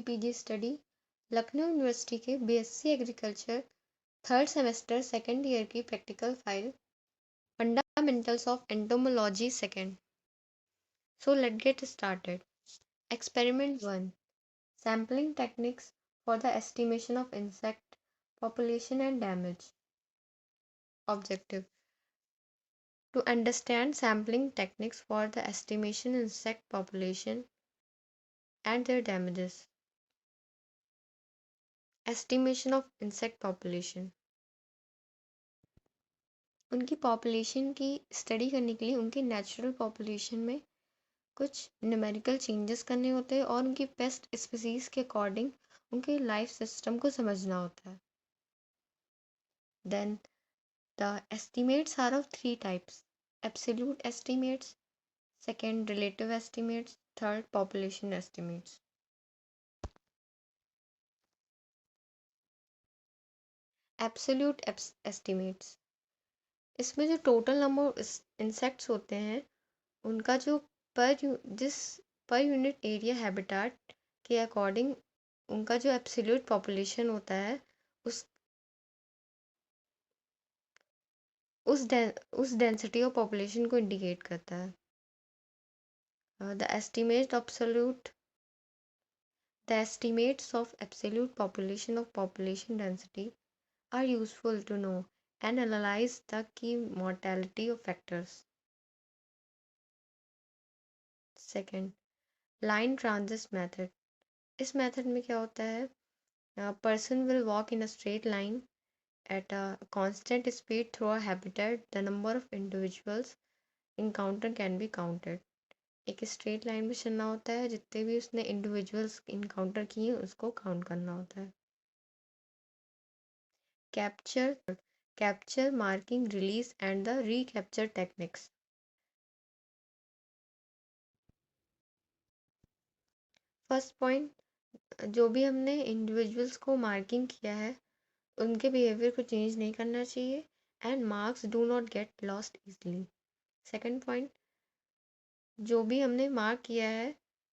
PG study Lucknow university के BSc agriculture third semester second year की practical file fundamentals of entomology second. So let's get started. Experiment 1. Sampling techniques for the estimation of insect population and damage. Objective: to understand sampling techniques for the estimation insect population and their damages. Estimation of insect population. उनकी population की study करने के लिए उनकी natural population में कुछ numerical changes करने होते हैं और उनकी पेस्ट स्पीसीज के अकॉर्डिंग उनके लाइफ सिस्टम को समझना होता है. Then the estimates are of 3 types: absolute estimates, second relative estimates, third population estimates. Absolute estimates, इसमें जो टोटल नंबर ऑफ इंसेक्ट्स होते हैं उनका जो पर यूनिट एरिया हैबिटाट के अकॉर्डिंग उनका जो एब्सोल्यूट पॉपुलेशन होता है उस डेंसिटी ऑफ पॉपुलेशन को इंडिकेट करता है. The estimates of absolute population of population density are useful to know and analyze the key mortality of factors. Second, line transit method. इस मेथड में क्या होता है? Person will walk in a straight line at a constant speed through a habitat. The number of individuals encountered can be counted. एक straight line में चलना होता है, जितने भी उसने इंडिविजुअल्स इनकाउंटर किए उसको काउंट करना होता है. Capture, marking, release and the recapture techniques. First point, जो भी हमने इंडिविजुअल्स को मार्किंग किया है उनके बिहेवियर को चेंज नहीं करना चाहिए and marks do not get lost easily. Second point, जो भी हमने मार्क किया है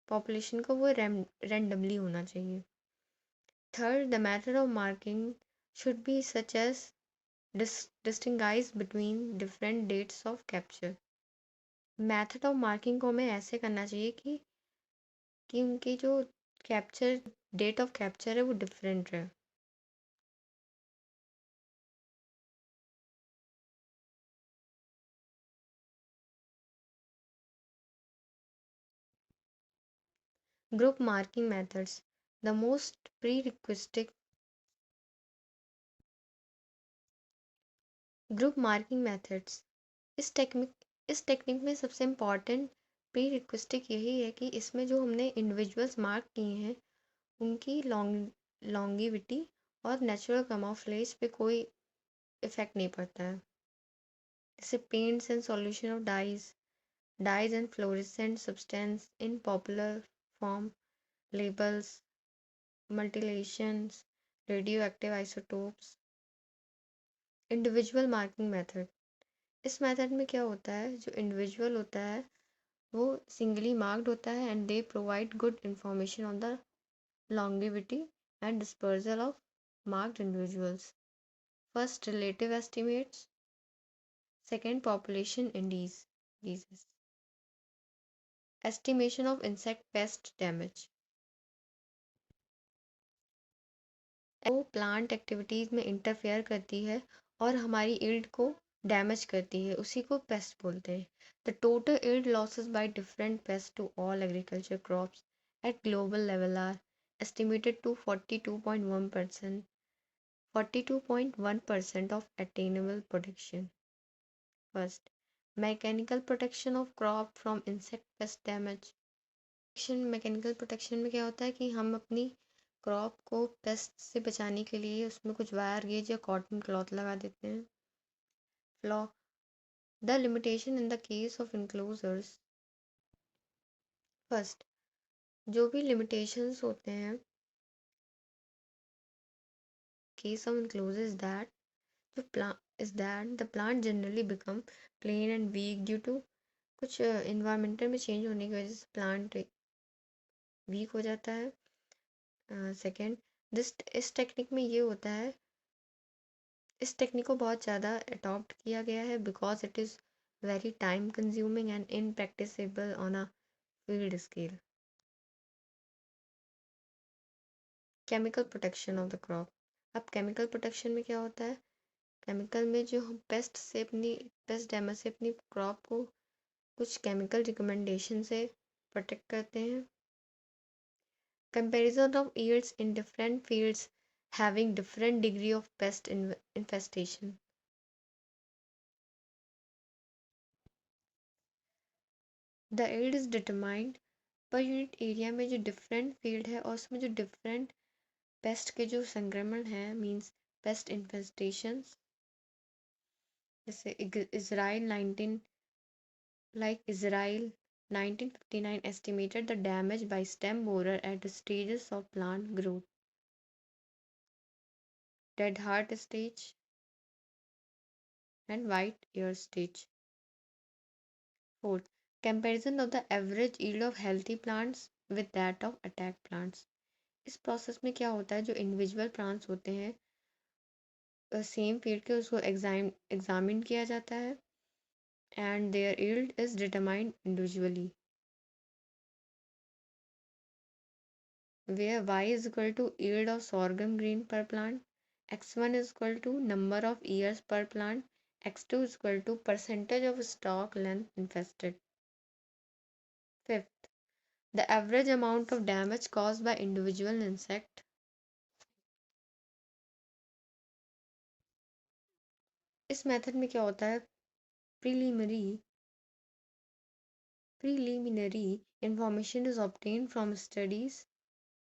पॉपुलेशन को वो रैंडमली होना चाहिए. Third, the method of marking should be such as distinguish between different dates of capture. Method of marking को हमें ऐसे करना चाहिए कि उनकी जो डेट ऑफ कैप्चर है वो डिफरेंट है. Group marking methods. The most prerequisite group marking methods. इस टेक्निक में सबसे इम्पॉर्टेंट प्रीरिक्विजिट यही है कि इसमें जो हमने इंडिविजुअल्स मार्क किए हैं उनकी लॉन्गिविटी और नेचुरल कैमोफ्लेज पे कोई इफेक्ट नहीं पड़ता है. जैसे paints and solution of dyes and fluorescent substance in popular form, labels, mutilations, radioactive isotopes. Individual marking method. इस मेथड में क्या होता है, जो इंडिविजुअल होता है वो सिंगली मार्क्ड होता है and they provide good information on the longevity and dispersal of marked individuals. First, relative estimates. Second, population indices. Estimation of insect pest damage. वो प्लांट एक्टिविटीज में इंटरफेयर करती है और हमारी यील्ड को डैमेज करती है, उसी को पेस्ट बोलते हैं. The total yield losses by different pest to all agriculture crops at global level are estimated to 42.1% of attainable production. First, mechanical protection of crop from insect pest damage. Mechanical protection में क्या होता है कि हम अपनी crop को paste से बचाने के लिए उसमें कुछ वायर गेज या कॉटन क्लॉथ लगा देते हैं. Flaw the limitation in the case of enclosures. First, जो भी लिमिटेशंस होते हैं case of enclosure is that the plant generally become plain and weak due to कुछ environmental में change होने की वजह से plant weak हो जाता है. सेकेंड, इस टेक्निक में ये होता है, इस टेक्निक को बहुत ज़्यादा अडॉप्ट किया गया है because it is very time consuming and impracticable on a field scale. Chemical protection of the crop. अब केमिकल प्रोटेक्शन में क्या होता है, केमिकल में जो हम पेस्ट डैमेज से अपनी क्रॉप को कुछ केमिकल रिकमेंडेशन से प्रोटेक्ट करते हैं। Comparison of yields in different fields having different degree of pest infestation। The yield is determined per unit area में जो डिफरेंट फील्ड है और उसमें जो डिफरेंट पेस्ट के जो संक्रमण हैं मींस पेस्ट इन्फेस्टेशंस, जैसे Israel 1959 estimated the damage by stem borer at the stages of plant growth, dead heart stage and white ear stage। Fourth, comparison of the average yield of healthy plants with that of attack plants। इस process में क्या होता है, जो individual plants होते हैं same field के, उसको एग्जामिन किया जाता है and their yield is determined individually, where y is equal to yield of sorghum grain per plant, x1 is equal to number of ears per plant, x2 is equal to percentage of stalk length infested। Fifth, the average amount of damage caused by individual insect। इस method में क्या होता है, preliminary preliminary information is obtained from studies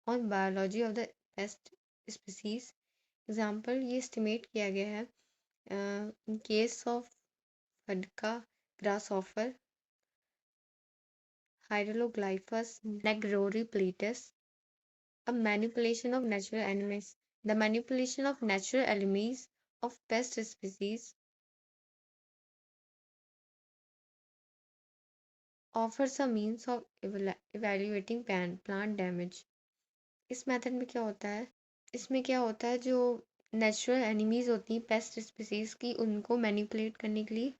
on biology of the pest species। Example ये estimate किया गया है in case of फडका grasshopper, Hieroglyphus negroides, a manipulation of natural enemies. The manipulation of natural enemies of pest species offers a means of evaluating plant damage। इस method में क्या होता है, इसमें क्या होता है, जो नेचुरल एनिमीज होती हैं पेस्ट स्पीसीज की, उनको मैनिपुलेट करने के लिए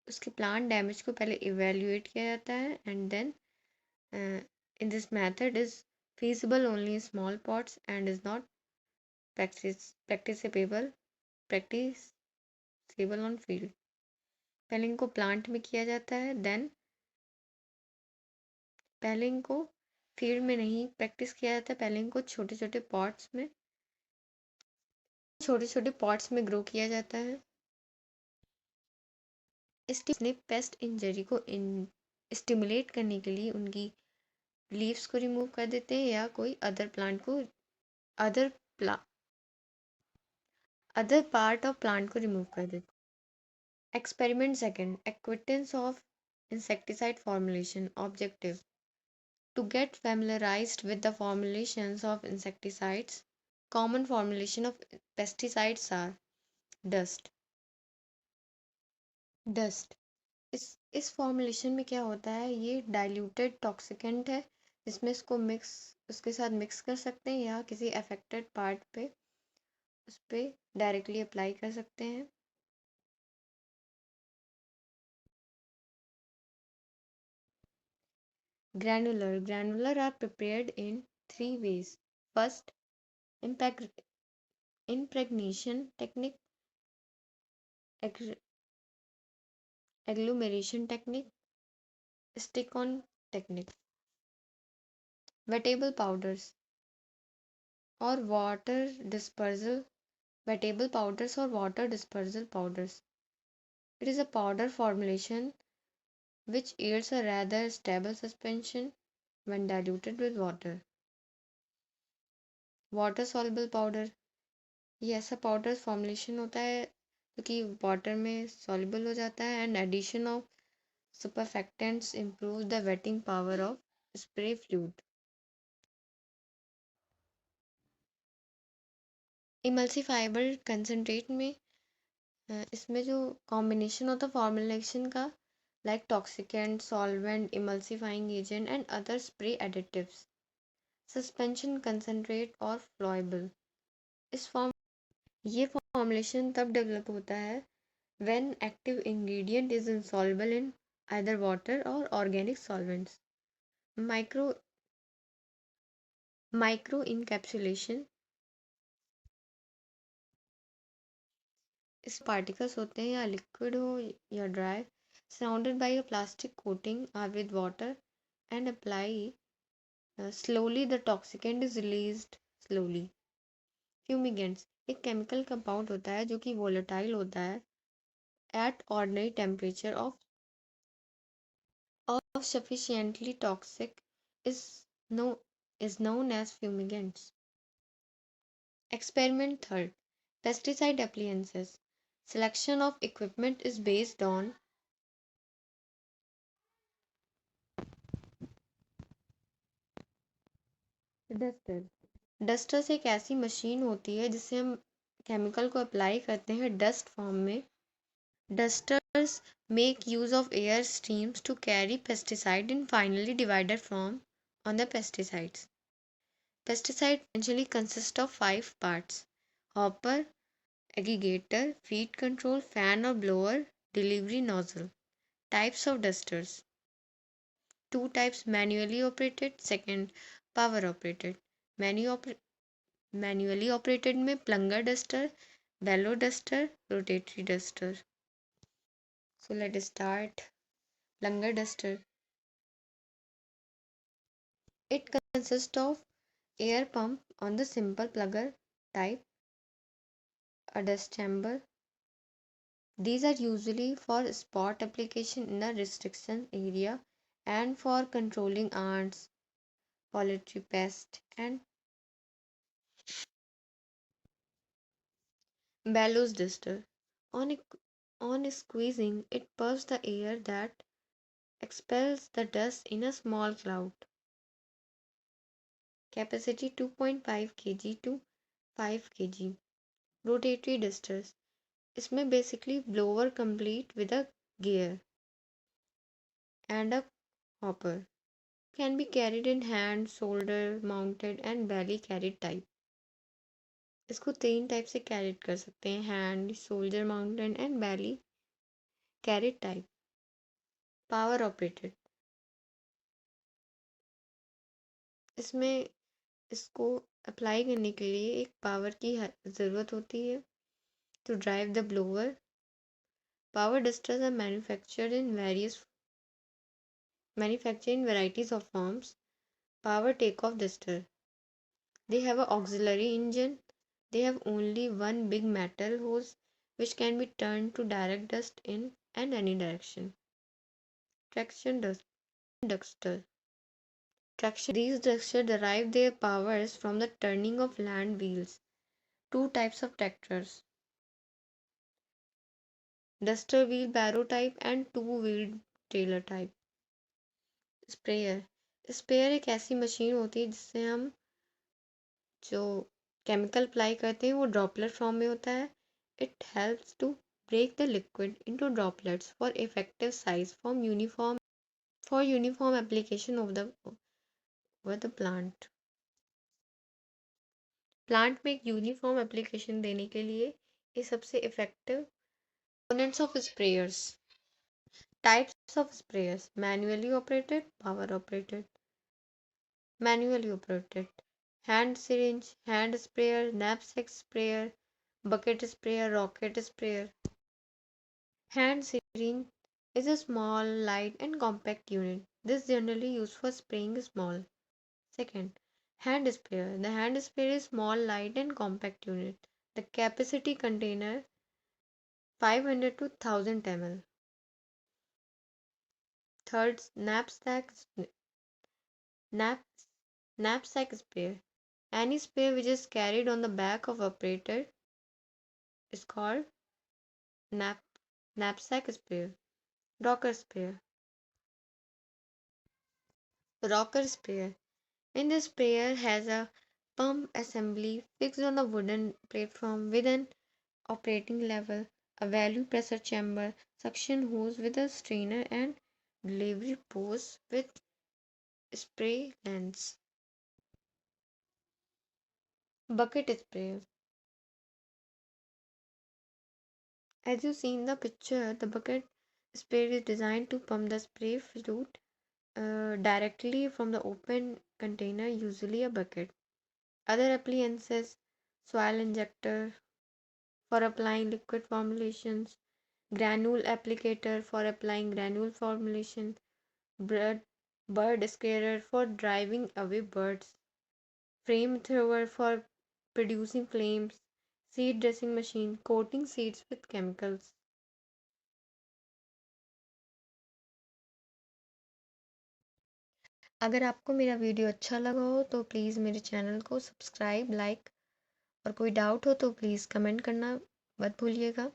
उसके प्लांट डैमेज को पहले इवेल्युएट किया जाता है and then in this method is feasible only in small pots and is not practicable on field। पहले इनको प्लांट में किया जाता है, देन पहले इनको फील्ड में नहीं प्रैक्टिस किया जाता है, पहले इनको छोटे छोटे पॉट्स में ग्रो किया जाता है। इसने पेस्ट इंजरी को स्टिमुलेट करने के लिए उनकी लीव्स को रिमूव कर देते हैं या कोई अदर प्लांट को अदर पार्ट ऑफ प्लांट को रिमूव कर देते हैं। Experiment second, acquaintance of insecticide formulation। Objective, to get familiarized with the formulations of insecticides। Common formulation of pesticides are dust। इस फॉर्मुलेशन में क्या होता है, ये डाइल्यूटेड टॉक्सिकेंट है जिसमें इसको उसके साथ मिक्स कर सकते हैं या किसी अफेक्टेड पार्ट पे उस पर डायरेक्टली अप्लाई कर सकते हैं। Granular are prepared in three ways। First, impregnation technique, agglomeration technique, stick-on technique। Wettable powders or water dispersal, wettable powders or water dispersal powders। It is a powder formulation which yields a rather stable suspension when diluted with water। Water soluble powder, ये ऐसा powder formulation होता है जो कि water में soluble हो जाता है and addition of surfactants improves the wetting power of spray fluid। Emulsifiable concentrate में इसमें जो कॉम्बिनेशन होता है फॉर्मुलेशन का like toxicant, solvent, emulsifying agent and other spray additives. Suspension concentrate और फ्लोएबल। ये फॉर्मुलेशन तब डेवलप होता है when active ingredient is insoluble in either water or organic solvents. Micro encapsulation, इस पार्टिकल्स होते हैं या लिक्विड हो या dry, surrounded by a plastic coating with water and apply slowly, the toxicant is released slowly. Fumigants एक chemical compound होता है जो कि वोलेटाइल होता है at ordinary temperature of sufficiently toxic is no is known as fumigants. Experiment third. Pesticide appliances. Selection of equipment is based on duster. Dusters एक ऐसी machine होती है जिससे हम केमिकल को अप्लाई करते हैं डस्ट फॉर्म में। Dusters make use of air streams to carry pesticide in finely divided form on the pesticides. Pesticide essentially consist of 5 parts: hopper, aggregator, feed control, fan or blower, delivery nozzle. Types of dusters. Two types: manually operated, second power operated. Manually operated में plunger duster, bellow duster, rotatory duster. So let us start. Plunger duster. It consists of air pump on the simple plugger type, a dust chamber. These are usually for spot application in a restriction area and for controlling ants, poultry pest, and bellows duster. On, e- on squeezing, it puffs the air that expels the dust in a small cloud. Capacity 2.5 kg to 5 kg. Rotatory dusters. इसमें basically blower complete with a gear and a hopper. Can be carried in hand, shoulder mounted and belly carried type. इसको 3 type से carried कर सकते हैं: hand, shoulder mounted and belly carried type. Power operated, इसमें इसको apply करने के लिए एक पावर की ज़रूरत होती है to drive the blower. Power dusters are manufactured in varieties of forms. Power takeoff duster, they have an auxiliary engine. They have only one big metal hose which can be turned to direct dust in and any direction. Traction duster. These duster derive their powers from the turning of land wheels. Two types of tractors: duster wheelbarrow type and two-wheeled trailer type. Sprayer एक ऐसी machine होती है जिससे हम जो chemical apply करते हैं वो ड्रॉपलेट फॉर्म में होता है. It helps to break the liquid into droplets for effective size for uniform application over the plant. Plant में एक यूनिफॉर्म एप्लीकेशन देने के लिए ये सबसे effective. Components of sprayers. Types of sprayers: manually operated, power operated. Manually operated: hand syringe, hand sprayer, knapsack sprayer, bucket sprayer, rocket sprayer. Hand syringe is a small, light, and compact unit. This is generally used for spraying small. Second, hand sprayer. The hand sprayer is small, light, and compact unit. The capacity container 500 to 1000 ml. Third, nap, knapsack sprayer. Any sprayer which is carried on the back of operator is called nap, knapsack sprayer. Rocker sprayer. Rocker sprayer. In this sprayer has a pump assembly fixed on a wooden platform with an operating level, a value pressure chamber, suction hose with a strainer, and delivery post with spray lens. bucket spray. As you see in the picture, the bucket spray is designed to pump the spray fluid directly from the open container, usually a bucket. Other appliances, soil injector for applying liquid formulations, granule applicator for applying granule formulation, bird scarer for driving away birds, flame thrower for producing flames, seed dressing machine coating seeds with chemicals. अगर आपको मेरा video अच्छा लगा हो तो please मेरे channel को subscribe, like और कोई डाउट हो तो प्लीज़ कमेंट करना मत भूलिएगा।